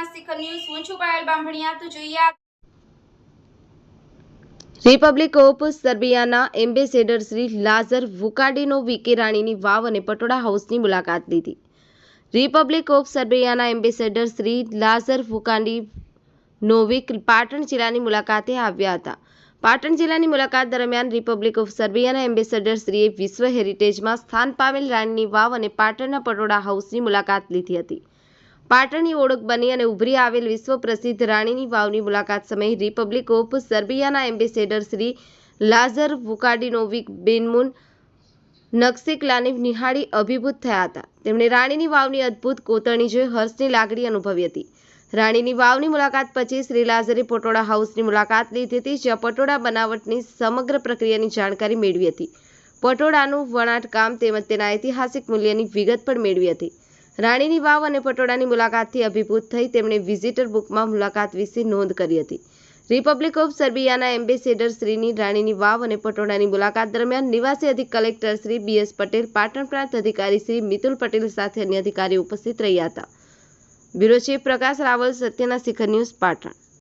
સત્યના શિખર ન્યૂઝ હું છું પાયલ બાંભણિયા તો જોઈએ રિપબ્લિક ઓફ સર્બિયાના એમ્બેસેડર શ્રી લાઝર વુકાડિનોવિકે રાણીની વાવ અને પટોળા હાઉસની મુલાકાત લીધી. રિપબ્લિક ઓફ સર્બિયાના ambassador Shri Lazar Vukadinovic Patan જિલ્લાની મુલાકાતે આવ્યા હતા. પાટણ જિલ્લાની મુલાકાત દરમિયાન રિપબ્લિક ઓફ સર્બિયાના એમ્બેસેડર શ્રીએ વિશ્વ હેરિટેજમાં સ્થાન પામેલ રાણીની વાવ અને પાટણના પટોળા હાઉસની મુલાકાત લીધી હતી. પાટણની ઓળખ બની અને ઉભરી આવેલ વિશ્વ પ્રસિદ્ધ રાણીની વાવની મુલાકાત સમયે રિપબ્લિક ઓફ સર્બિયાના એમ્બેસેડર શ્રી લાઝર વુકાડિનોવિક બેનમુન નક્સિકલાને નિહાળી અભિભૂત થયા હતા. તેમણે રાણીની વાવની અદ્ભુત કોતરણી જોઈ હર્ષની લાગણી અનુભવી હતી. રાણીની વાવની મુલાકાત પછી શ્રી લાઝરે પટોળા હાઉસની મુલાકાત લીધી હતી, જ્યાં પટોળા બનાવટની સમગ્ર પ્રક્રિયાની જાણકારી મેળવી હતી. પટોળાનું વણાટકામ તેમજ તેના ઐતિહાસિક મૂલ્યની વિગત પણ મેળવી હતી. રાણીની વાવ અને પટોળાની મુલાકાતથી અભિભૂત થઈ તેમણે વિઝિટર બુકમાં મુલાકાત વિશે નોંધ કરી હતી. રિપબ્લિક ઓફ સર્બિયાના એમ્બેસેડર શ્રીની રાણીની વાવ અને પટોળાની મુલાકાત દરમિયાન નિવાસી અધિક કલેક્ટર શ્રી BS પટેલ, પાટણ પ્રાંત અધિકારી શ્રી મિતુલ પટેલ સાથે અન્ય અધિકારીઓ ઉપસ્થિત રહ્યા હતા. બ્યુરો ચીફ પ્રકાશ રાવલ, સત્યના શિખર ન્યૂઝ, પાટણ.